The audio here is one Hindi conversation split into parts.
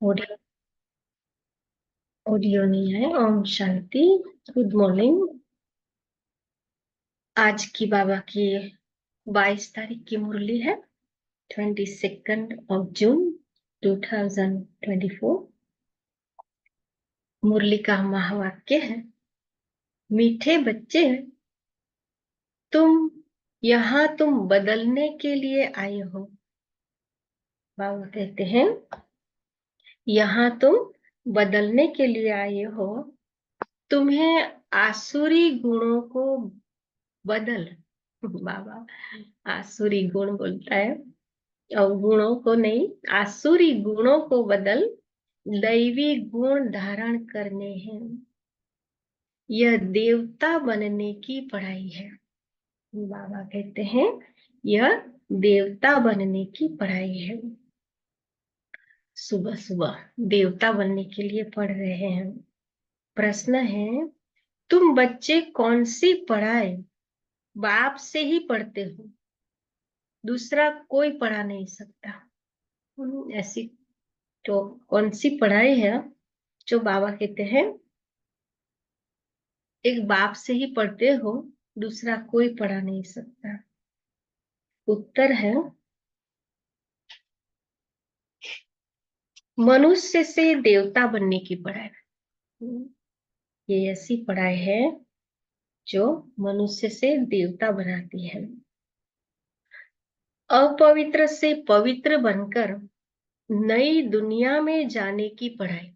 ऑडियो ऑडियो नहीं है। ओम शांति। Good morning. आज की बाबा की 22 तारीख की मुरली है, 22 जून 2024। मुरली का महावाक्य है, मीठे बच्चे तुम तुम बदलने के लिए आए हो। बाबा कहते हैं, यहाँ तुम बदलने के लिए आए हो। तुम्हें आसुरी गुणों को बदल, बाबा आसुरी गुण बोलता है, और गुणों को नहीं, आसुरी गुणों को बदल दैवी गुण धारण करने हैं। यह देवता बनने की पढ़ाई है। बाबा कहते हैं, यह देवता बनने की पढ़ाई है। सुबह सुबह देवता बनने के लिए पढ़ रहे हैं। प्रश्न है, तुम बच्चे कौन सी पढ़ाई बाप से ही पढ़ते हो, दूसरा कोई पढ़ा नहीं सकता। ऐसी तो कौन सी पढ़ाई है जो बाबा कहते हैं एक बाप से ही पढ़ते हो, दूसरा कोई पढ़ा नहीं सकता। उत्तर है, मनुष्य से देवता बनने की पढ़ाई। ये ऐसी पढ़ाई है जो मनुष्य से देवता बनाती है। अपवित्र से पवित्र बनकर नई दुनिया में जाने की पढ़ाई।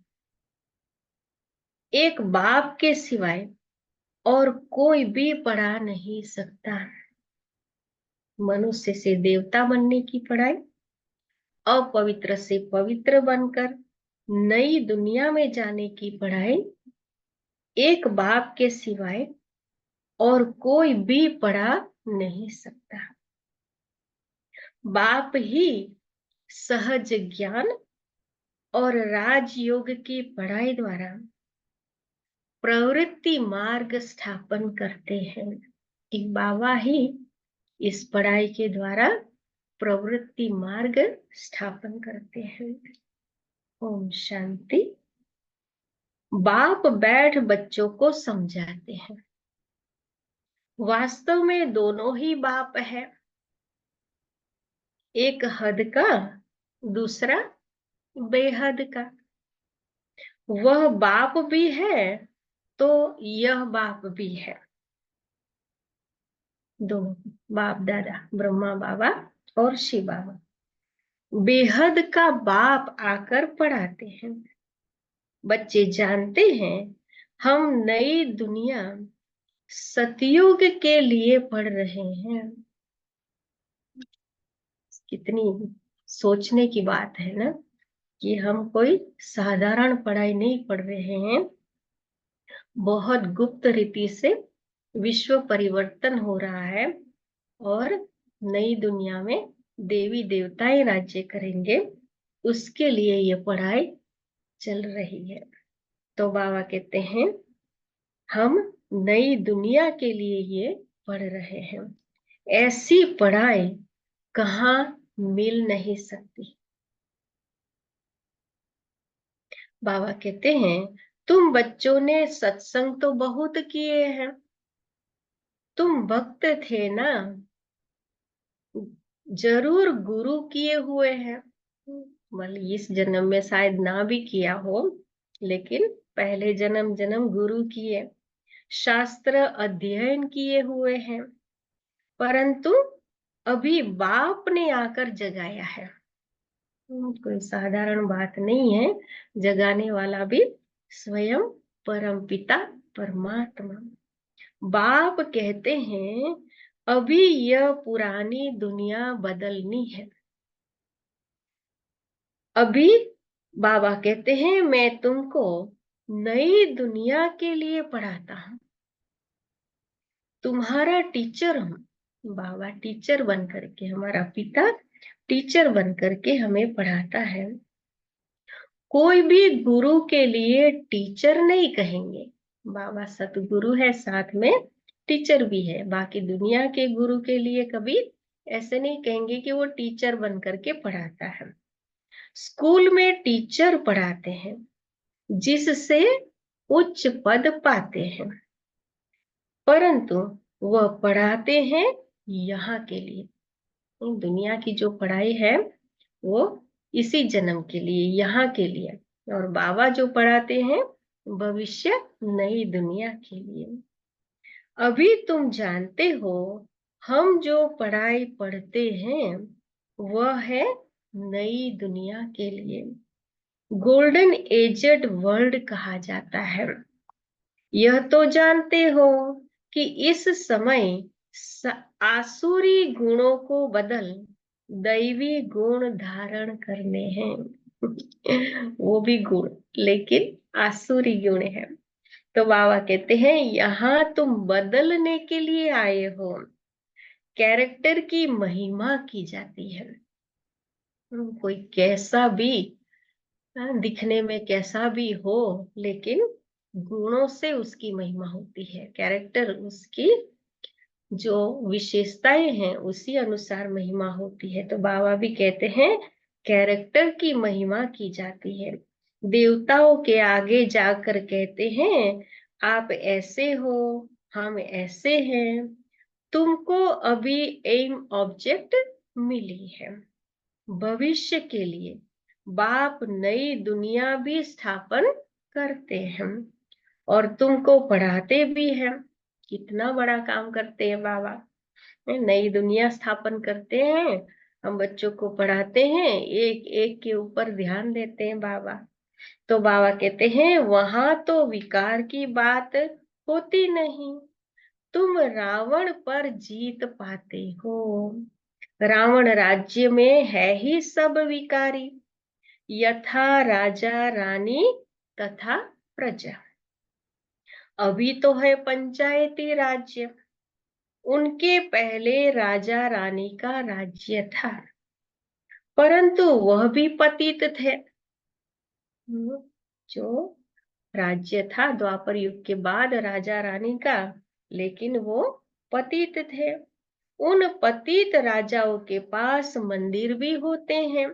एक बाप के सिवाय और कोई भी पढ़ा नहीं सकता। मनुष्य से देवता बनने की पढ़ाई, अपवित्र से पवित्र बनकर नई दुनिया में जाने की पढ़ाई, एक बाप के सिवाय और कोई भी पढ़ा नहीं सकता। बाप ही सहज ज्ञान और राजयोग की पढ़ाई द्वारा प्रवृत्ति मार्ग स्थापन करते हैं। एक बाबा ही इस पढ़ाई के द्वारा प्रवृत्ति मार्ग स्थापन करते हैं। ओम शांति। बाप बैठ बच्चों को समझाते हैं। वास्तव में दोनों ही बाप है, एक हद का, दूसरा बेहद का। वह बाप भी है तो यह बाप भी है। दोनों बाप दादा, ब्रह्मा बाबा और शिव बाबा। बेहद का बाप आकर पढ़ाते हैं। बच्चे जानते हैं हम नई दुनिया सतयुग के लिए पढ़ रहे हैं। कितनी सोचने की बात है ना, कि हम कोई साधारण पढ़ाई नहीं पढ़ रहे हैं। बहुत गुप्त रीति से विश्व परिवर्तन हो रहा है और नई दुनिया में देवी देवताएं राज्य करेंगे, उसके लिए ये पढ़ाई चल रही है। तो बाबा कहते हैं हम नई दुनिया के लिए ये पढ़ रहे हैं। ऐसी पढ़ाई कहाँ मिल नहीं सकती। बाबा कहते हैं, तुम बच्चों ने सत्संग तो बहुत किए हैं, तुम भक्त थे ना, जरूर गुरु किए हुए हैं। मतलब इस जन्म में शायद ना भी किया हो, लेकिन पहले जन्म जन्म गुरु किए, शास्त्र अध्ययन किए हुए हैं। परंतु अभी बाप ने आकर जगाया है। कोई साधारण बात नहीं है, जगाने वाला भी स्वयं परमपिता परमात्मा। बाप कहते हैं अभी यह पुरानी दुनिया बदलनी है। अभी बाबा कहते हैं मैं तुमको नई दुनिया के लिए पढ़ाता हूं, तुम्हारा टीचर हूं। बाबा टीचर बन करके, हमारा पिता टीचर बन करके हमें पढ़ाता है। कोई भी गुरु के लिए टीचर नहीं कहेंगे। बाबा सतगुरु है, साथ में टीचर भी है। बाकी दुनिया के गुरु के लिए कभी ऐसे नहीं कहेंगे कि वो टीचर बन करके पढ़ाता है। स्कूल में टीचर पढ़ाते हैं जिससे उच्च पद पाते हैं, परंतु वह पढ़ाते हैं यहाँ के लिए। दुनिया की जो पढ़ाई है वो इसी जन्म के लिए, यहाँ के लिए। और बाबा जो पढ़ाते हैं भविष्य नई दुनिया के लिए। अभी तुम जानते हो हम जो पढ़ाई पढ़ते हैं वह है नई दुनिया के लिए। गोल्डन एजड वर्ल्ड कहा जाता है। यह तो जानते हो कि इस समय आसुरी गुणों को बदल दैवी गुण धारण करने हैं। वो भी गुण, लेकिन आसुरी गुण है। तो बाबा कहते हैं यहाँ तुम बदलने के लिए आए हो। कैरेक्टर की महिमा की जाती है। कोई कैसा भी, दिखने में कैसा भी हो, लेकिन गुणों से उसकी महिमा होती है। कैरेक्टर, उसकी जो विशेषताएं हैं उसी अनुसार महिमा होती है। तो बाबा भी कहते हैं कैरेक्टर की महिमा की जाती है। देवताओं के आगे जाकर कहते हैं आप ऐसे हो, हम ऐसे हैं। तुमको अभी एम ऑब्जेक्ट मिली है। भविष्य के लिए बाप नई दुनिया भी स्थापन करते हैं और तुमको पढ़ाते भी हैं। कितना बड़ा काम करते हैं बाबा, नई दुनिया स्थापन करते हैं। हम बच्चों को पढ़ाते हैं, एक एक के ऊपर ध्यान देते हैं बाबा। तो बाबा कहते हैं वहां तो विकार की बात होती नहीं। तुम रावण पर जीत पाते हो। रावण राज्य में है ही सब विकारी, यथा राजा रानी तथा प्रजा। अभी तो है पंचायती राज्य, उनके पहले राजा रानी का राज्य था, परंतु वह भी पतित थे। जो राज्य था द्वापर युग के बाद राजा रानी का, लेकिन वो पतित थे। उन पतित राजाओं के पास मंदिर भी होते हैं।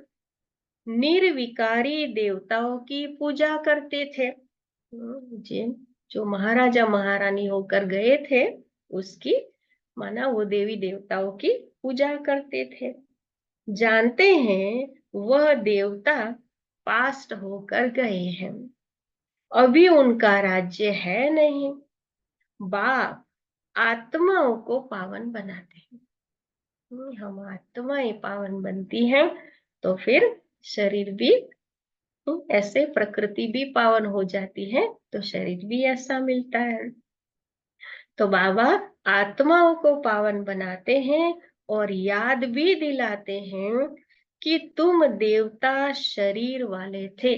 निर्विकारी देवताओं की पूजा करते थे। जिन जो महाराजा महारानी होकर गए थे उसकी, माना वो देवी देवताओं की पूजा करते थे। जानते हैं वह देवता पास्ट होकर गए हैं, अभी उनका राज्य है नहीं। बाप आत्माओं को पावन बनाते हैं। हम आत्माएं पावन बनती हैं तो फिर शरीर भी ऐसे, प्रकृति भी पावन हो जाती है तो शरीर भी ऐसा मिलता है। तो बाबा आत्माओं को पावन बनाते हैं और याद भी दिलाते हैं कि तुम देवता शरीर वाले थे।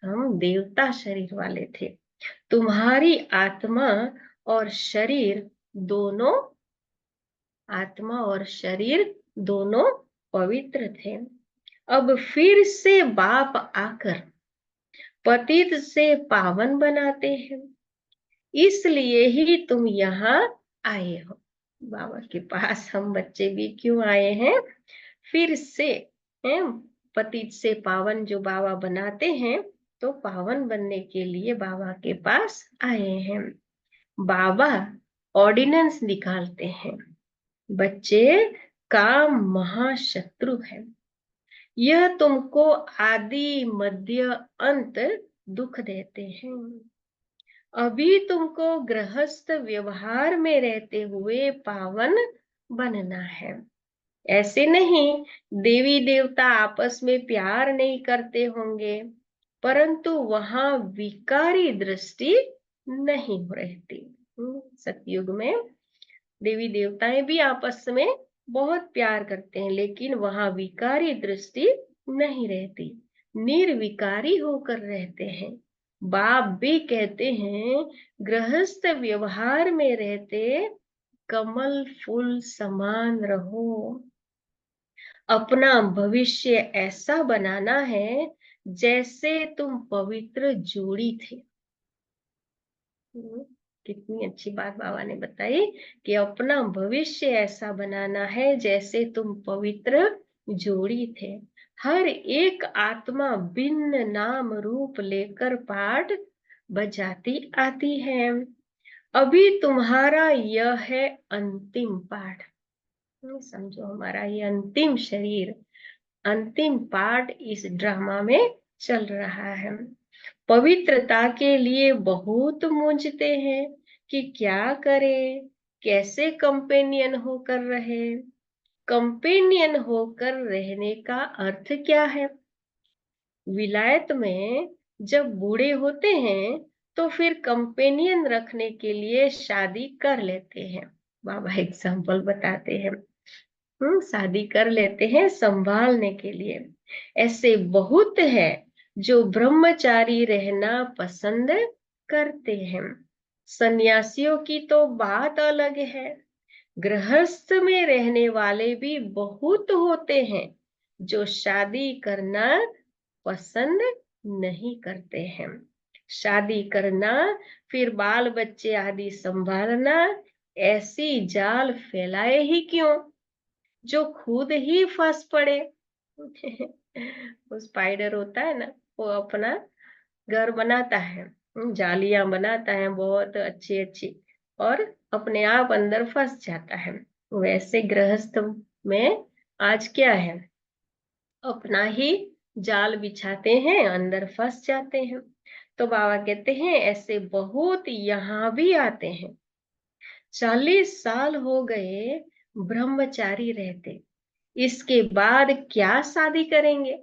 हम देवता शरीर वाले थे। तुम्हारी आत्मा और शरीर दोनों, आत्मा और शरीर दोनों पवित्र थे। अब फिर से बाप आकर पतित से पावन बनाते हैं, इसलिए ही तुम यहाँ आए हो। बाबा के पास हम बच्चे भी क्यों आए हैं? फिर से हैं, पतित से पावन जो बाबा बनाते हैं, तो पावन बनने के लिए बाबा के पास आए हैं। बाबा ऑर्डिनेंस निकालते हैं, बच्चे काम महाशत्रु है। यह तुमको आदि मध्य अंत दुख देते हैं। अभी तुमको गृहस्थ व्यवहार में रहते हुए पावन बनना है। ऐसे नहीं देवी देवता आपस में प्यार नहीं करते होंगे, परंतु वहां विकारी दृष्टि नहीं रहती। सतयुग में देवी देवताएं भी आपस में बहुत प्यार करते हैं, लेकिन वहां विकारी दृष्टि नहीं रहती, निर्विकारी होकर रहते हैं। बाप भी कहते हैं गृहस्थ व्यवहार में रहते कमल फूल समान रहो। अपना भविष्य ऐसा बनाना है जैसे तुम पवित्र जोड़ी थे। कितनी अच्छी बात बाबा ने बताई कि अपना भविष्य ऐसा बनाना है जैसे तुम पवित्र जोड़ी थे। हर एक आत्मा भिन्न नाम रूप लेकर पाठ बजाती आती है। अभी तुम्हारा यह है अंतिम पाठ। समझो, हमारा ये अंतिम शरीर, अंतिम पार्ट इस ड्रामा में चल रहा है। पवित्रता के लिए बहुत मूंझते हैं कि क्या करें, कैसे कंपेनियन होकर रहे। कंपेनियन होकर रहने का अर्थ क्या है? विलायत में जब बूढ़े होते हैं तो फिर कंपेनियन रखने के लिए शादी कर लेते हैं। बाबा एग्जाम्पल बताते हैं। शादी कर लेते हैं संभालने के लिए। ऐसे बहुत है जो ब्रह्मचारी रहना पसंद करते हैं। सन्यासियों की तो बात अलग है। गृहस्थ में रहने वाले भी बहुत होते हैं जो शादी करना पसंद नहीं करते हैं। शादी करना, फिर बाल बच्चे आदि संभालना, ऐसी जाल फैलाए ही क्यों जो खुद ही फंस पड़े। वो स्पाइडर होता है ना, वो अपना घर बनाता है, जालियां बनाता है बहुत अच्छी अच्छी, और अपने आप अंदर फंस जाता है। वैसे गृहस्थ में आज क्या है, अपना ही जाल बिछाते हैं, अंदर फंस जाते हैं। तो बाबा कहते हैं ऐसे बहुत यहाँ भी आते हैं। 40 साल हो गए ब्रह्मचारी रहते, इसके बाद क्या शादी करेंगे?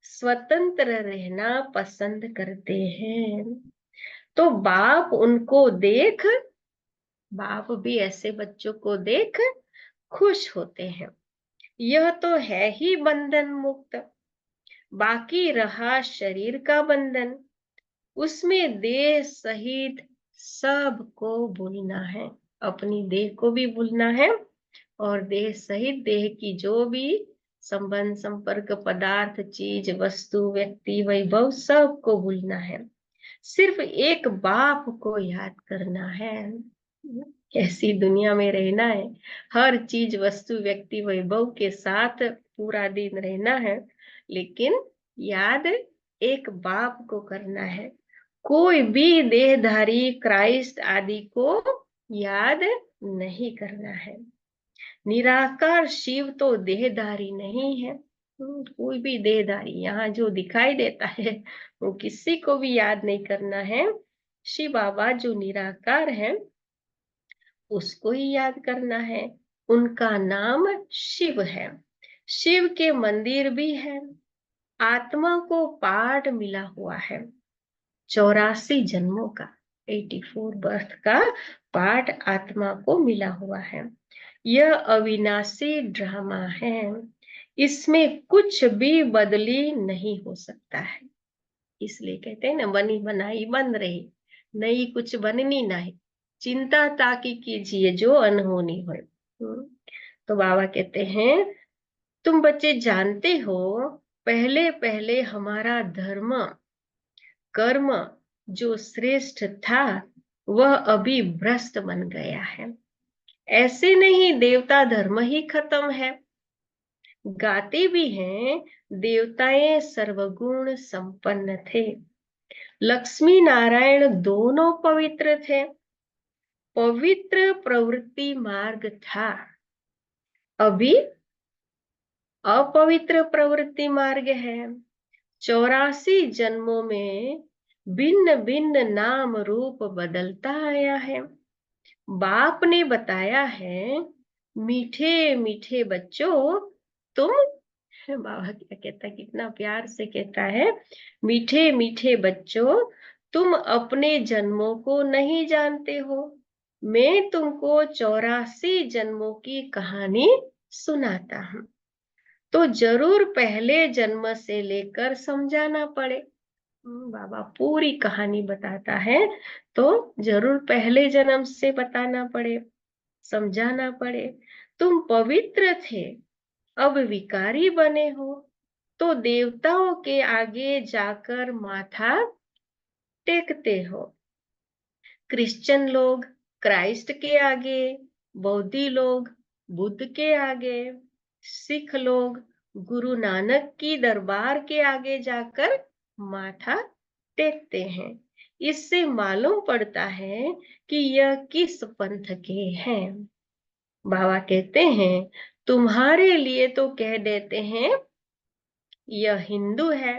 स्वतंत्र रहना पसंद करते हैं। तो बाप भी ऐसे बच्चों को देख खुश होते हैं। यह तो है ही बंधन मुक्त। बाकी रहा शरीर का बंधन, उसमें देह सहित सबको भूलना है। अपनी देह को भी भूलना है, और देह सहित देह की जो भी संबंध, संपर्क, पदार्थ, चीज, वस्तु, व्यक्ति, वैभव, सबको भूलना है। सिर्फ एक बाप को याद करना है। ऐसी दुनिया में रहना है, हर चीज, वस्तु, व्यक्ति, वैभव के साथ पूरा दिन रहना है, लेकिन याद एक बाप को करना है। कोई भी देहधारी क्राइस्ट आदि को याद नहीं करना है। निराकार शिव तो देहधारी नहीं है। कोई भी देहधारी यहाँ जो दिखाई देता है वो किसी को भी याद नहीं करना है। शिव बाबा जो निराकार है उसको ही याद करना है। उनका नाम शिव है। शिव के मंदिर भी है। आत्मा को पाठ मिला हुआ है 84 जन्मों का, 84 बर्थ का पाठ आत्मा को मिला हुआ है। यह अविनाशी ड्रामा है, इसमें कुछ भी बदली नहीं हो सकता है। इसलिए कहते हैं ना, बनी बनाई बन रही, नई कुछ बननी नहीं। चिंता ताकि कीजिए जो अनहोनी हो। तो बाबा कहते हैं तुम बच्चे जानते हो, पहले पहले हमारा धर्म कर्म जो श्रेष्ठ था वह अभी भ्रष्ट बन गया है। ऐसे नहीं देवता धर्म ही खत्म है। गाते भी हैं देवताएं सर्वगुण संपन्न थे, लक्ष्मी नारायण दोनों पवित्र थे। पवित्र प्रवृत्ति मार्ग था, अभी अपवित्र प्रवृत्ति मार्ग है। 84 जन्मों में भिन्न भिन्न नाम रूप बदलता आया है। बाप ने बताया है, मीठे मीठे बच्चों तुम, बाबा क्या कहता है, कितना प्यार से कहता है, मीठे मीठे बच्चों तुम अपने जन्मों को नहीं जानते हो। मैं तुमको 84 जन्मों की कहानी सुनाता हूँ, तो जरूर पहले जन्म से लेकर समझाना पड़े। बाबा पूरी कहानी बताता है, तो जरूर पहले जन्म से बताना पड़े, समझाना पड़े। तुम पवित्र थे, अब विकारी बने हो, तो देवताओं के आगे जाकर माथा टेकते हो। क्रिश्चियन लोग क्राइस्ट के आगे, बौद्धि लोग बुद्ध के आगे, सिख लोग गुरु नानक की दरबार के आगे जाकर माथा टेकते हैं। इससे मालूम पड़ता है कि यह किस पंथ के हैं। बाबा कहते हैं तुम्हारे लिए तो कह देते हैं यह हिंदू है।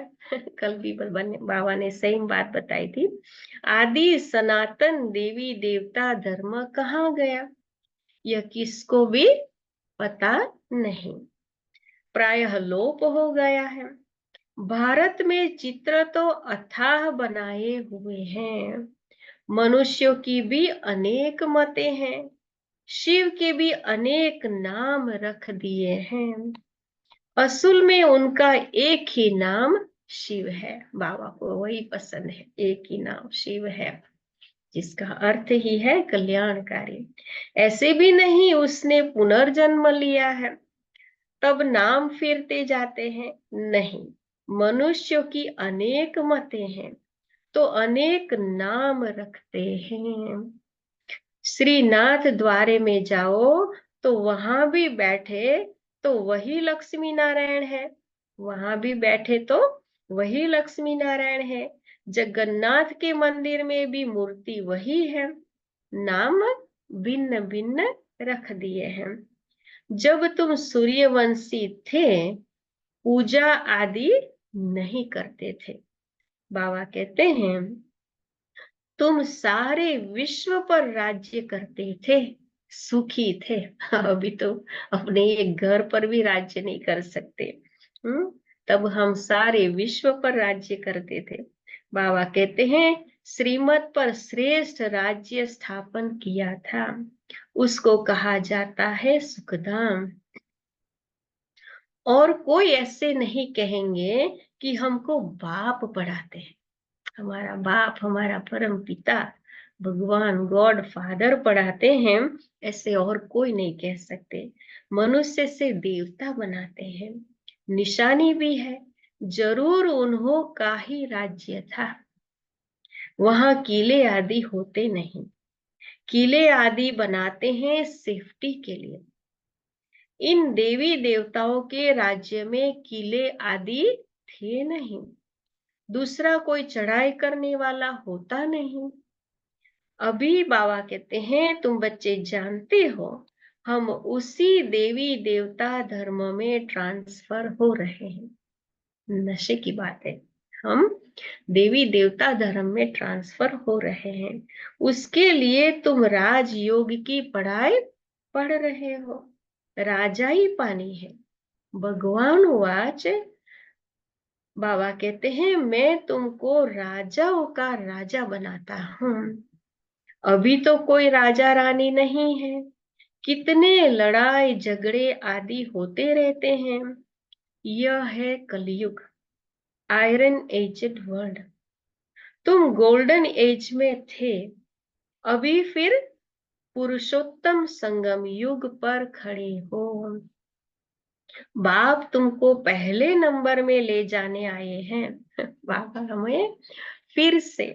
कल भी बाबा ने सही बात बताई थी। आदि सनातन देवी देवता धर्म कहाँ गया, यह किसको भी पता नहीं, प्रायः लोप हो गया है। भारत में चित्र तो अथाह बनाए हुए हैं, मनुष्यों की भी अनेक मतें हैं, शिव के भी अनेक नाम रख दिए हैं, असल में उनका एक ही नाम शिव है। बाबा को वही पसंद है, एक ही नाम शिव है, जिसका अर्थ ही है कल्याणकारी। ऐसे भी नहीं उसने पुनर्जन्म लिया है तब नाम फिरते जाते हैं, नहीं, मनुष्यों की अनेक मतें हैं तो अनेक नाम रखते हैं। श्रीनाथ द्वारे में जाओ तो वहां भी बैठे तो वही लक्ष्मी नारायण है, वहां भी बैठे तो वही लक्ष्मी नारायण है। जगन्नाथ के मंदिर में भी मूर्ति वही है, नाम भिन्न भिन्न रख दिए हैं। जब तुम सूर्यवंशी थे पूजा आदि नहीं करते थे। बाबा कहते हैं तुम सारे विश्व पर राज्य करते थे, सुखी थे। अभी तो अपने एक घर पर भी राज्य नहीं कर सकते। तब हम सारे विश्व पर राज्य करते थे। बाबा कहते हैं श्रीमत पर श्रेष्ठ राज्य स्थापन किया था, उसको कहा जाता है सुखधाम। और कोई ऐसे नहीं कहेंगे कि हमको बाप पढ़ाते हैं, हमारा बाप हमारा परम पिता भगवान गॉड फादर पढ़ाते हैं, ऐसे और कोई नहीं कह सकते। मनुष्य से देवता बनाते हैं, निशानी भी है, जरूर उन्हों का ही राज्य था। वहां किले आदि होते नहीं, किले आदि बनाते हैं सेफ्टी के लिए। इन देवी देवताओं के राज्य में किले आदि थे नहीं, दूसरा कोई चढ़ाई करने वाला होता नहीं। अभी बाबा कहते हैं तुम बच्चे जानते हो हम उसी देवी देवता धर्म में ट्रांसफर हो रहे हैं। नशे की बात है, हम देवी देवता धर्म में ट्रांसफर हो रहे हैं, उसके लिए तुम राजयोग की पढ़ाई पढ़ रहे हो, राजा ही पानी है। भगवान वाच बाबा कहते हैं मैं तुमको राजाओं का राजा बनाता हूँ। अभी तो कोई राजा रानी नहीं है, कितने लड़ाई झगड़े आदि होते रहते हैं। यह है कलयुग, आयरन एजेड वर्ल्ड। तुम गोल्डन एज में थे, अभी फिर पुरुषोत्तम संगम युग पर खड़े हो। बाप तुमको पहले नंबर में ले जाने आए हैं। बाबा हमें फिर से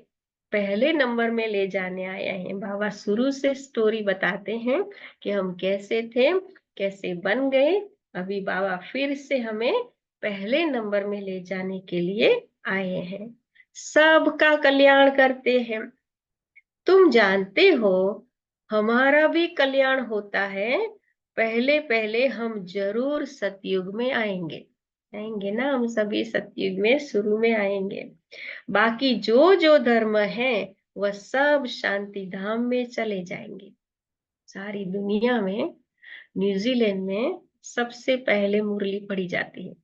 पहले नंबर में ले जाने आए हैं। बाबा शुरू से स्टोरी बताते हैं कि हम कैसे थे, कैसे बन गए। अभी बाबा फिर से हमें पहले नंबर में ले जाने के लिए आए हैं, सबका कल्याण करते हैं। तुम जानते हो हमारा भी कल्याण होता है, पहले पहले हम जरूर सतयुग में आएंगे, आएंगे ना, हम सभी सतयुग में शुरू में आएंगे। बाकी जो जो धर्म है वह सब शांति धाम में चले जाएंगे। सारी दुनिया में न्यूजीलैंड में सबसे पहले मुरली पड़ी जाती है,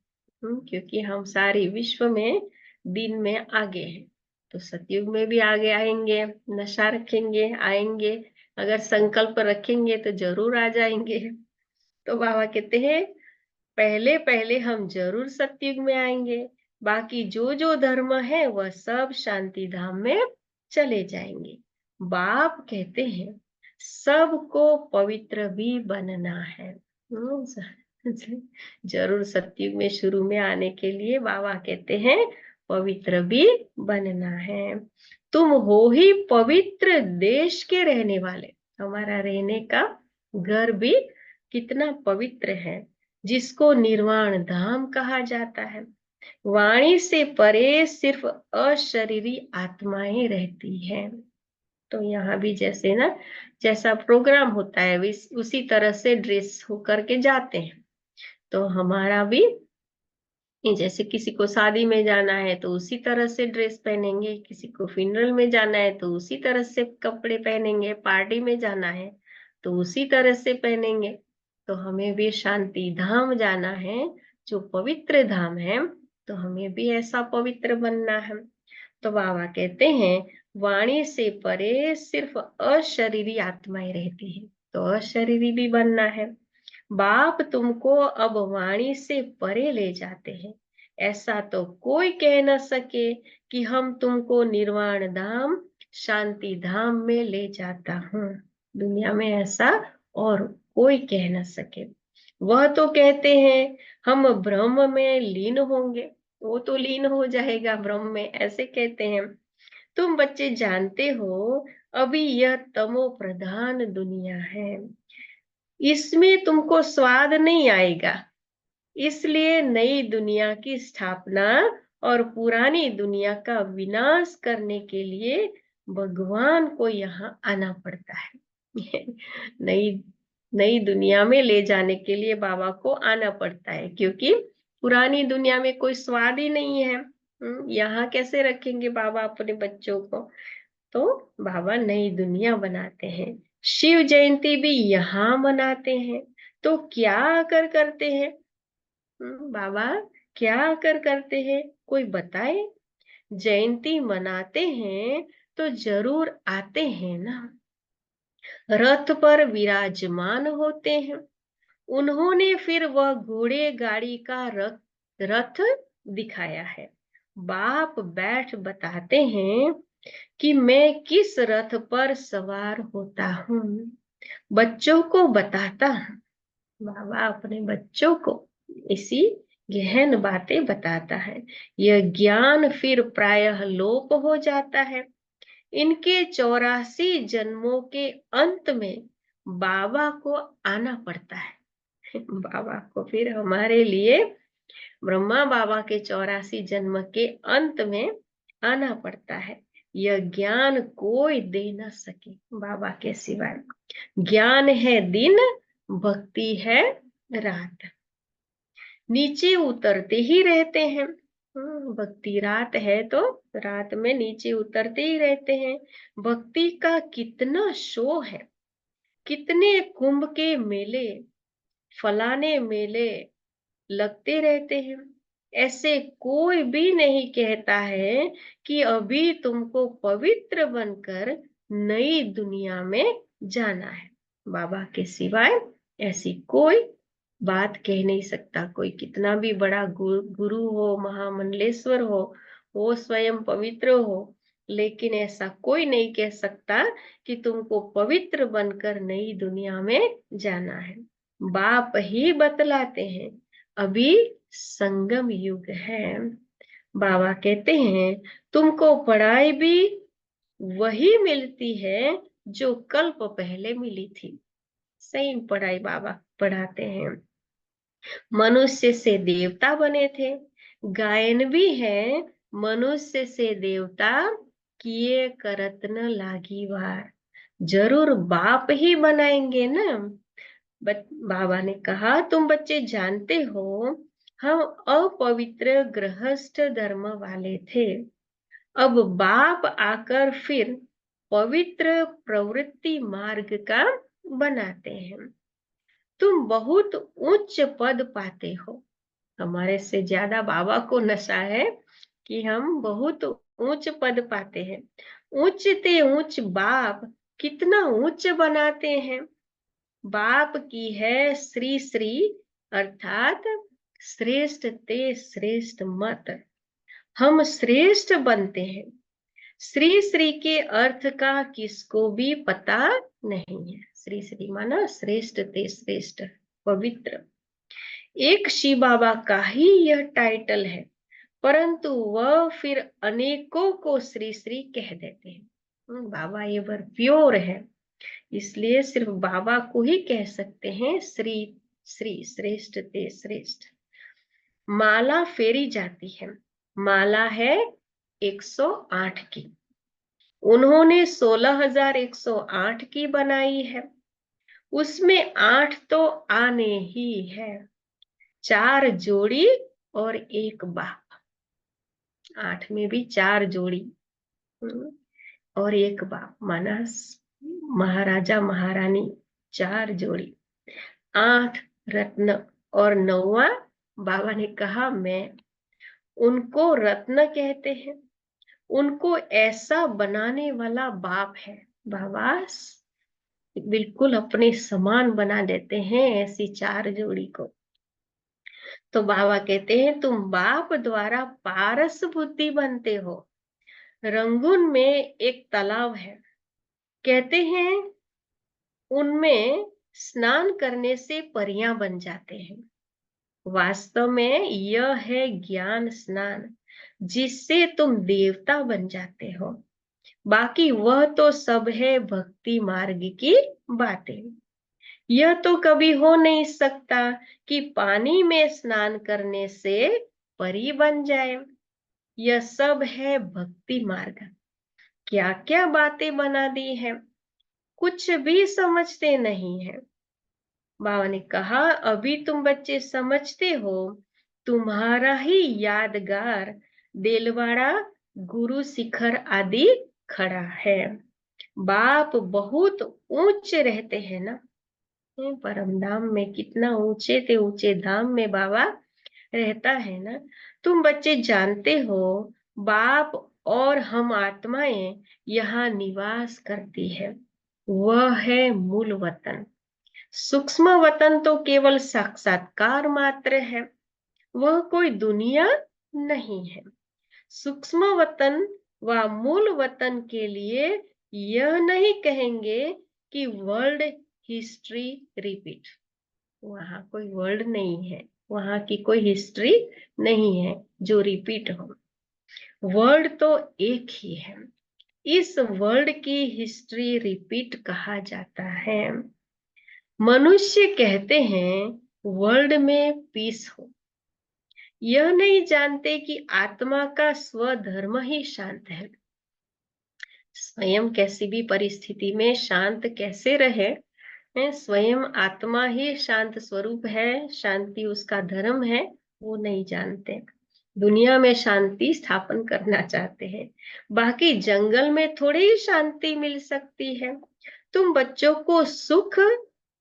क्योंकि हम सारे विश्व में दिन में आगे हैं, तो सतयुग में भी आगे आएंगे। नशा रखेंगे आएंगे, अगर संकल्प रखेंगे तो जरूर आ जाएंगे। तो बाबा कहते हैं पहले पहले हम जरूर सतयुग में आएंगे, बाकी जो जो धर्म है वह सब शांति धाम में चले जाएंगे। बाप कहते हैं सबको पवित्र भी बनना है। जरूर सतयुग में शुरू में आने के लिए बाबा कहते हैं पवित्र भी बनना है। तुम हो ही पवित्र देश के रहने वाले, हमारा रहने का घर भी कितना पवित्र है। जिसको निर्वाण धाम कहा जाता है। वाणी से परे सिर्फ अशरीरी आत्माएं रहती हैं। तो यहाँ भी जैसे ना, जैसा प्रोग्राम होता है उसी तरह से ड्रेस होकर के जाते हैं। तो हमारा भी जैसे किसी को शादी में जाना है तो उसी तरह से ड्रेस पहनेंगे, किसी को फ्यूनरल में जाना है तो उसी तरह से कपड़े पहनेंगे, पार्टी में जाना है तो उसी तरह से पहनेंगे। तो हमें भी शांति धाम जाना है, जो पवित्र धाम है, तो हमें भी ऐसा पवित्र बनना है। तो बाबा कहते हैं वाणी से परे सिर्फ अशरीरी आत्माएं रहती है, तो अशरीरी भी बनना है। बाप तुमको अब वाणी से परे ले जाते हैं। ऐसा तो कोई कह न सके कि हम तुमको निर्वाण धाम शांति धाम में ले जाता हूँ। दुनिया में ऐसा और कोई कह न सके। वह तो कहते हैं हम ब्रह्म में लीन होंगे, वो तो लीन हो जाएगा ब्रह्म में, ऐसे कहते हैं। तुम बच्चे जानते हो अभी यह तमो प्रधान दुनिया है, इसमें तुमको स्वाद नहीं आएगा, इसलिए नई दुनिया की स्थापना और पुरानी दुनिया का विनाश करने के लिए भगवान को यहाँ आना पड़ता है। नई नई दुनिया में ले जाने के लिए बाबा को आना पड़ता है, क्योंकि पुरानी दुनिया में कोई स्वाद ही नहीं है। यहाँ कैसे रखेंगे बाबा अपने बच्चों को। तो बाबा नई दुनिया बनाते हैं। शिव जयंती भी यहाँ मनाते हैं। तो क्या आकर करते हैं बाबा, क्या आकर करते हैं, कोई बताए। जयंती मनाते हैं तो जरूर आते हैं ना। रथ पर विराजमान होते हैं। उन्होंने फिर वह घोड़े गाड़ी का रथ दिखाया है। बाप बैठ बताते हैं कि मैं किस रथ पर सवार होता हूँ। बच्चों को बताता हूँ, बाबा अपने बच्चों को इसी गहन बातें बताता है। यह ज्ञान फिर प्रायः लोप हो जाता है। इनके 84 जन्मों के अंत में बाबा को आना पड़ता है। बाबा को फिर हमारे लिए ब्रह्मा बाबा के 84 जन्म के अंत में आना पड़ता है। यह ज्ञान कोई दे न सके बाबा के सिवाय। ज्ञान है दिन, भक्ति है रात, नीचे उतरते ही रहते हैं। भक्ति रात है तो रात में नीचे उतरते ही रहते हैं। भक्ति का कितना शो है, कितने कुंभ के मेले, फलाने मेले लगते रहते हैं। ऐसे कोई भी नहीं कहता है कि अभी तुमको पवित्र बनकर नई दुनिया में जाना है। बाबा के सिवाय ऐसी कोई बात कह नहीं सकता। कोई कितना भी बड़ा गुरु हो, महामंडलेश्वर हो, वो स्वयं पवित्र हो, लेकिन ऐसा कोई नहीं कह सकता कि तुमको पवित्र बनकर नई दुनिया में जाना है। बाप ही बतलाते हैं अभी संगम युग है। बाबा कहते हैं तुमको पढ़ाई भी वही मिलती है जो कल्प पहले मिली थी। सही पढ़ाई बाबा पढ़ाते हैं। मनुष्य से देवता बने थे। गायन भी है, मनुष्य से देवता किए करत न लागी वार। जरूर बाप ही बनाएंगे ना। बाबा ने कहा तुम बच्चे जानते हो हम अपवित्र गृहस्थ धर्म वाले थे। अब बाप आकर फिर पवित्र प्रवृत्ति मार्ग का बनाते हैं। तुम बहुत उच्च पद पाते हो। हमारे से ज्यादा बाबा को नशा है कि हम बहुत उच्च पद पाते हैं। उच्च ते उच्च बाप कितना उच्च बनाते हैं। बाप की है श्री श्री अर्थात श्रेष्ठ ते श्रेष्ठ मत। हम श्रेष्ठ बनते हैं। श्री श्री के अर्थ का किसको भी पता नहीं है। श्री श्री माना श्रेष्ठ ते श्रेष्ठ, पवित्र। एक शिव बाबा का ही यह टाइटल है, परंतु वह फिर अनेकों को श्री श्री कह देते हैं। बाबा ये वर प्योर है, इसलिए सिर्फ बाबा को ही कह सकते हैं श्री श्री श्रेष्ठ ते श्रेष्ठ। माला फेरी जाती है, माला है 108 की, उन्होंने 16,108 की बनाई है, उसमें 8 तो आने ही है, 4 जोड़ी और 1 बाप। 8 में भी 4 जोड़ी और 1 बाप, माना महाराजा महारानी, 4 जोड़ी, 8 रत्न और 9वां बाबा ने कहा मैं। उनको रत्न कहते हैं, उनको ऐसा बनाने वाला बाप है। बाबा बिल्कुल अपने समान बना देते हैं ऐसी 4 जोड़ी को। तो बाबा कहते हैं तुम बाप द्वारा पारस बुद्धि बनते हो। रंगून में एक तालाब है, कहते हैं उनमें स्नान करने से परियां बन जाते हैं। वास्तव में यह है ज्ञान स्नान, जिससे तुम देवता बन जाते हो। बाकी वह तो सब है भक्ति मार्ग की बातें। यह तो कभी हो नहीं सकता कि पानी में स्नान करने से परी बन जाए। यह सब है भक्ति मार्ग। क्या क्या बातें बना दी है, कुछ भी समझते नहीं है। बाबा ने कहा अभी तुम बच्चे समझते हो, तुम्हारा ही यादगार देलवाड़ा गुरु शिखर आदि खड़ा है। बाप बहुत ऊंचे रहते हैं ना, परम धाम में कितना ऊंचे धाम में बाबा रहता है ना। तुम बच्चे जानते हो बाप और हम आत्माएं यहाँ निवास करती है, वह है मूल वतन। सूक्ष्म वतन तो केवल साक्षात्कार मात्र है, वह कोई दुनिया नहीं है। सूक्ष्म वतन व मूल वतन के लिए यह नहीं कहेंगे कि वर्ल्ड हिस्ट्री रिपीट। वहां कोई वर्ल्ड नहीं है, वहां की कोई हिस्ट्री नहीं है जो रिपीट हो। वर्ल्ड तो एक ही है, इस वर्ल्ड की हिस्ट्री रिपीट कहा जाता है। मनुष्य कहते हैं वर्ल्ड में पीस हो, यह नहीं जानते कि आत्मा का स्वधर्म ही शांत है। स्वयं कैसी भी परिस्थिति में शांत कैसे रहे, स्वयं आत्मा ही शांत स्वरूप है, शांति उसका धर्म है, वो नहीं जानते। दुनिया में शांति स्थापन करना चाहते हैं, बाकी जंगल में थोड़ी ही शांति मिल सकती है। तुम बच्चों को सुख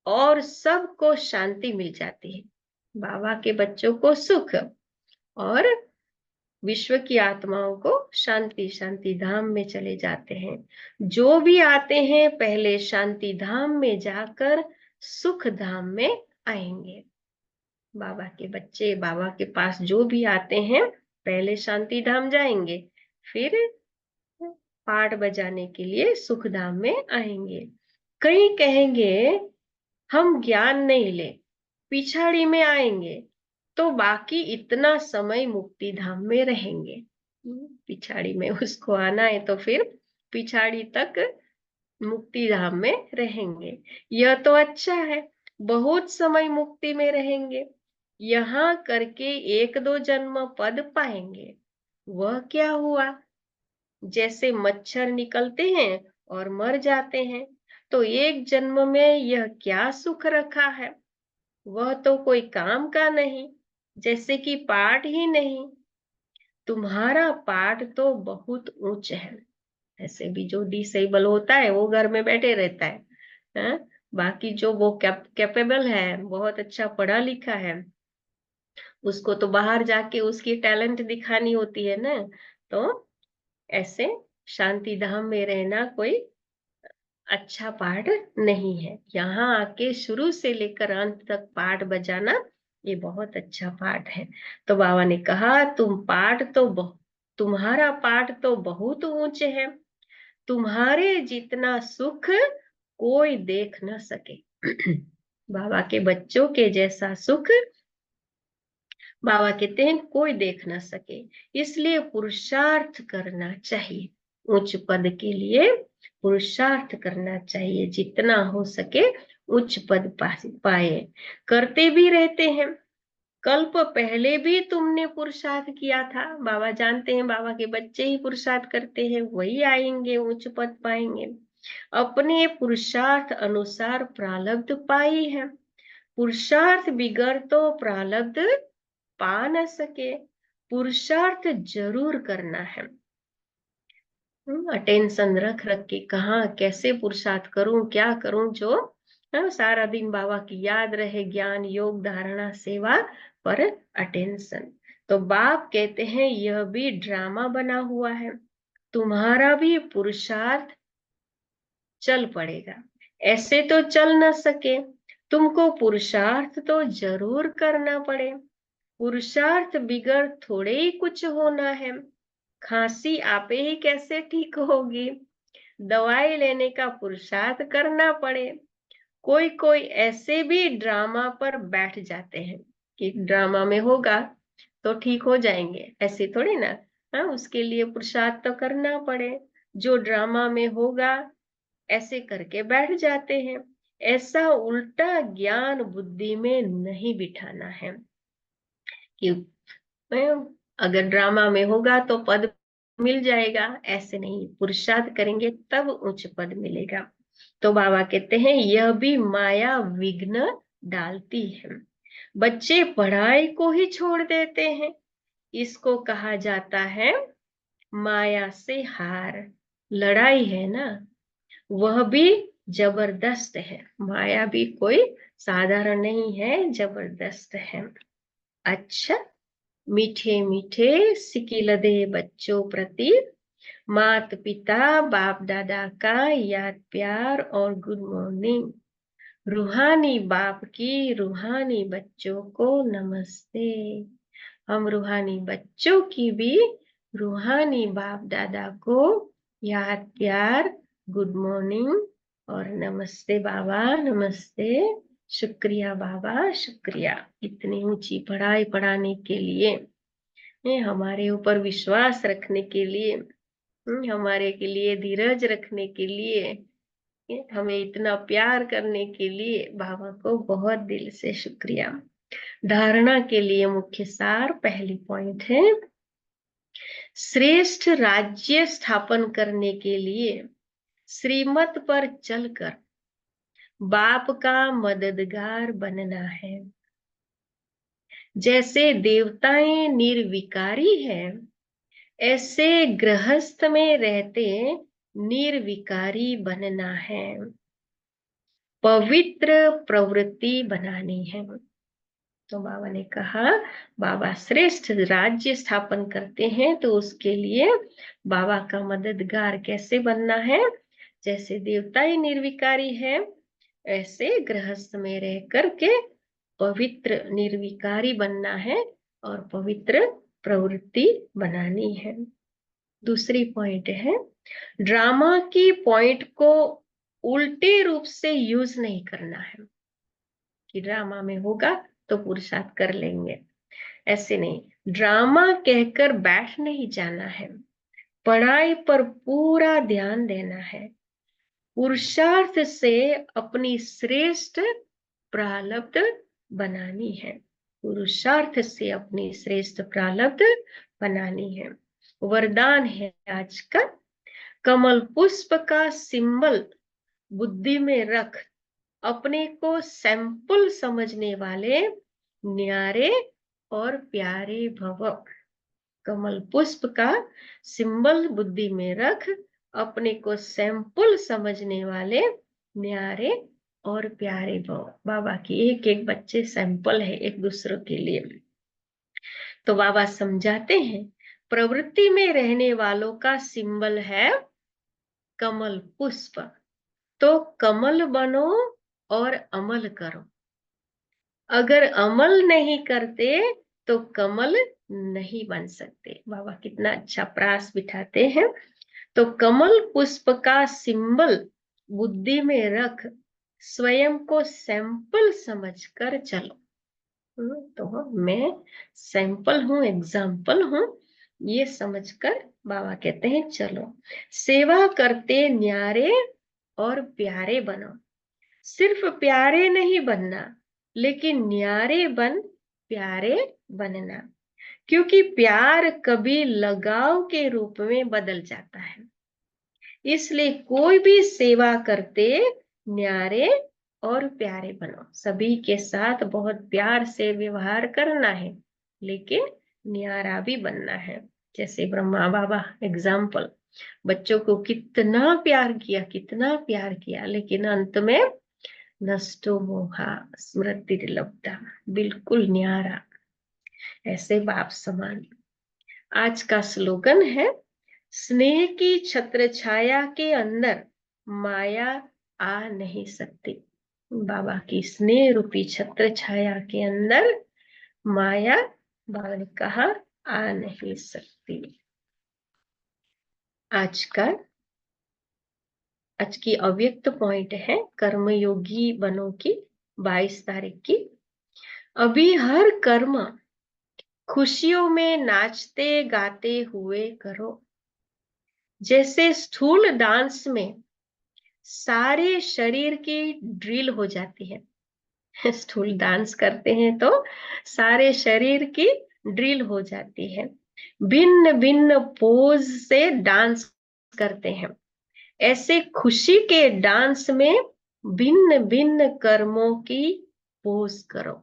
और सबको शांति मिल जाती है। बाबा के बच्चों को सुख और विश्व की आत्माओं को शांति, शांति धाम में चले जाते हैं। जो भी आते हैं पहले शांति धाम में जाकर सुख धाम में आएंगे। बाबा के बच्चे बाबा के पास जो भी आते हैं पहले शांति धाम जाएंगे, फिर पाठ बजाने के लिए सुख धाम में आएंगे। कई कहेंगे हम ज्ञान नहीं ले, पिछाड़ी में आएंगे तो बाकी इतना समय मुक्ति धाम में रहेंगे। पिछाड़ी में उसको आना है तो फिर पिछाड़ी तक मुक्ति धाम में रहेंगे। यह तो अच्छा है, बहुत समय मुक्ति में रहेंगे, यहाँ करके 1-2 जन्म पद पाएंगे। वह क्या हुआ, जैसे मच्छर निकलते हैं और मर जाते हैं, तो एक जन्म में यह क्या सुख रखा है, वह तो कोई काम का नहीं, जैसे कि पाठ ही नहीं। तुम्हारा पाठ तो बहुत ऊंच है। ऐसे भी जो डिसेबल होता है वो घर में बैठे रहता है? बाकी जो वो कैपेबल है, बहुत अच्छा पढ़ा लिखा है, उसको तो बाहर जाके उसकी टैलेंट दिखानी होती है ना। तो ऐसे शांति धाम में रहना कोई अच्छा पाठ नहीं है। यहाँ आके शुरू से लेकर अंत तक पाठ बजाना ये बहुत अच्छा पाठ है। तो बाबा ने कहा तुम्हारा पाठ तो बहुत ऊंचे है, तुम्हारे जितना सुख कोई देख न सके। बाबा के बच्चों के जैसा सुख बाबा कहते हैं कोई देख ना सके, इसलिए पुरुषार्थ करना चाहिए। उच्च पद के लिए पुरुषार्थ करना चाहिए, जितना हो सके उच्च पद पाए। करते भी रहते हैं। कल्प पहले भी तुमने पुरुषार्थ किया था। बाबा जानते हैं, बाबा के बच्चे ही पुरुषार्थ करते हैं, वही आएंगे, उच्च पद पाएंगे। अपने पुरुषार्थ अनुसार प्रारब्ध पाई है। पुरुषार्थ बिगड़ तो प्रारब्ध पा न सके। पुरुषार्थ जरूर करना है। अटेंशन रख रख के कहाँ कैसे पुरुषार्थ करूं, क्या करूं, जो सारा दिन बाबा की याद रहे, ज्ञान योग धारणा सेवा पर अटेंशन। तो बाप कहते हैं यह भी ड्रामा बना हुआ है, तुम्हारा भी पुरुषार्थ चल पड़ेगा। ऐसे तो चल न सके, तुमको पुरुषार्थ तो जरूर करना पड़े। पुरुषार्थ बिगड़ थोड़े ही कुछ होना है। खांसी आपे ही कैसे ठीक होगी, दवाई लेने का पुरुषार्थ करना पड़े। कोई कोई ऐसे भी ड्रामा पर बैठ जाते हैं कि ड्रामा में होगा तो ठीक हो जाएंगे, ऐसे थोड़ी ना। हाँ, उसके लिए पुरुषार्थ तो करना पड़े। जो ड्रामा में होगा ऐसे करके बैठ जाते हैं। ऐसा उल्टा ज्ञान बुद्धि में नहीं बिठाना है कि अगर ड्रामा में होगा तो पद मिल जाएगा, ऐसे नहीं। पुरुषार्थ करेंगे तब उच्च पद मिलेगा। तो बाबा कहते हैं यह भी माया विघ्न डालती है। बच्चे पढ़ाई को ही छोड़ देते हैं, इसको कहा जाता है माया से हार। लड़ाई है ना, वह भी जबरदस्त है। माया भी कोई साधारण नहीं है, जबरदस्त है। अच्छा, मीठे मीठे सिकिलदे बच्चों प्रति माता पिता बाप दादा का याद प्यार और गुड मॉर्निंग। रूहानी बाप की रूहानी बच्चों को नमस्ते। हम रूहानी बच्चों की भी रूहानी बाप दादा को याद प्यार, गुड मॉर्निंग और नमस्ते बाबा, नमस्ते। शुक्रिया बाबा, शुक्रिया इतनी ऊंची पढ़ाई पढ़ाने के लिए, हमारे ऊपर विश्वास रखने के लिए, हमारे के लिए धीरज रखने के लिए, हमें इतना प्यार करने के लिए बाबा को बहुत दिल से शुक्रिया। धारणा के लिए मुख्य सार पहली पॉइंट है, श्रेष्ठ राज्य स्थापन करने के लिए श्रीमत पर चलकर बाप का मददगार बनना है। जैसे देवताएं निर्विकारी है, ऐसे गृहस्थ में रहते निर्विकारी बनना है। पवित्र प्रवृत्ति बनानी है। तो बाबा ने कहा बाबा श्रेष्ठ राज्य स्थापन करते हैं, तो उसके लिए बाबा का मददगार कैसे बनना है। जैसे देवता ही निर्विकारी है, ऐसे गृहस्थ में रह करके पवित्र निर्विकारी बनना है और पवित्र प्रवृत्ति बनानी है। दूसरी पॉइंट है, ड्रामा की पॉइंट को उल्टे रूप से यूज नहीं करना है कि ड्रामा में होगा तो पुरुषार्थ कर लेंगे, ऐसे नहीं। ड्रामा कहकर बैठ नहीं जाना है, पढ़ाई पर पूरा ध्यान देना है। पुरुषार्थ से अपनी श्रेष्ठ प्रारब्ध बनानी है। पुरुषार्थ से अपनी श्रेष्ठ प्रारब्ध बनानी है। वरदान है आज का, कमल पुष्प का सिंबल बुद्धि में रख अपने को सैंपल समझने वाले न्यारे और प्यारे भव। कमल पुष्प का सिंबल बुद्धि में रख अपने को सैंपल समझने वाले न्यारे और प्यारे भव। बाबा की एक एक बच्चे सैंपल है एक दूसरों के लिए। तो बाबा समझाते हैं, प्रवृत्ति में रहने वालों का सिंबल है कमल पुष्प। तो कमल बनो और अमल करो। अगर अमल नहीं करते तो कमल नहीं बन सकते। बाबा कितना अच्छा प्रास बिठाते हैं। तो कमल पुष्प का सिंबल बुद्धि में रख स्वयं को सैंपल समझकर चलो। तो मैं सैंपल हूँ, एग्जाम्पल हूँ, ये समझकर बाबा कहते हैं चलो। सेवा करते न्यारे और प्यारे बनो। सिर्फ प्यारे नहीं बनना, लेकिन न्यारे बन प्यारे बनना, क्योंकि प्यार कभी लगाव के रूप में बदल जाता है। इसलिए कोई भी सेवा करते न्यारे और प्यारे बनो। सभी के साथ बहुत प्यार से व्यवहार करना है, लेकिन न्यारा भी बनना है। जैसे ब्रह्मा बाबा एग्जाम्पल, बच्चों को कितना प्यार किया, कितना प्यार किया, लेकिन अंत में नष्टो मोहा स्मृति लब्धा, बिल्कुल न्यारा, ऐसे बाप समान। आज का स्लोगन है, स्नेह की छत्र छाया के अंदर माया आ नहीं सकती। बाबा की स्नेह रूपी छत्र छाया के अंदर माया, बाबा ने कहा, आ नहीं सकती। आज की अव्यक्त पॉइंट है कर्मयोगी बनो की, 22 तारीख की। अभी हर कर्म खुशियों में नाचते गाते हुए करो। जैसे स्थूल डांस में सारे शरीर की ड्रिल हो जाती है। स्थूल डांस करते हैं तो सारे शरीर की ड्रिल हो जाती है। भिन्न भिन्न पोज से डांस करते हैं। ऐसे खुशी के डांस में भिन्न भिन्न कर्मों की पोज करो।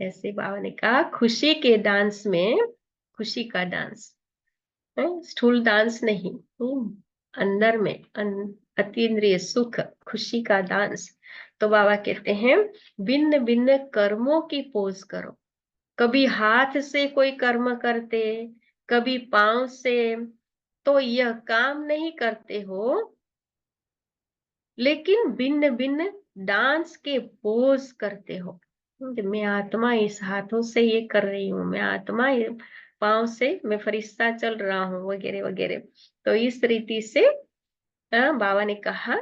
ऐसे बाबा ने कहा, खुशी के डांस में, खुशी का डांस, स्थूल डांस नहीं, अंदर में अतीन्द्रिय सुख, खुशी का डांस। तो बाबा कहते हैं, भिन्न भिन्न कर्मों की पोज करो। कभी हाथ से कोई कर्म करते, कभी पांव से, तो यह काम नहीं करते हो, लेकिन भिन्न भिन्न डांस के पोज करते हो। मैं आत्मा इस हाथों से ये कर रही हूँ, मैं आत्मा पांव से मैं फरिश्ता चल रहा हूँ, वगैरह वगैरह। तो इस रीति से बाबा ने कहा,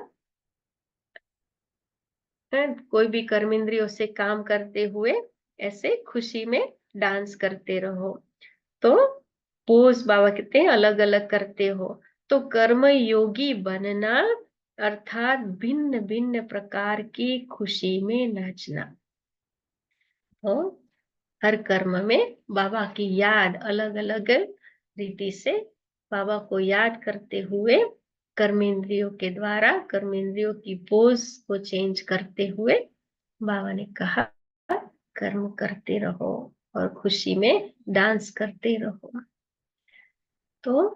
कोई भी कर्म इंद्रियों से काम करते हुए ऐसे खुशी में डांस करते रहो। तो पोज बाबा कहते हैं अलग अलग करते हो। तो कर्म योगी बनना अर्थात भिन्न भिन्न प्रकार की खुशी में नाचना। तो हर कर्म में बाबा की याद अलग अलग रीति से बाबा को याद करते हुए, कर्मेंद्रियों के द्वारा कर्मेंद्रियों की पोज को चेंज करते हुए बाबा ने कहा, कर्म करते रहो और खुशी में डांस करते रहो। तो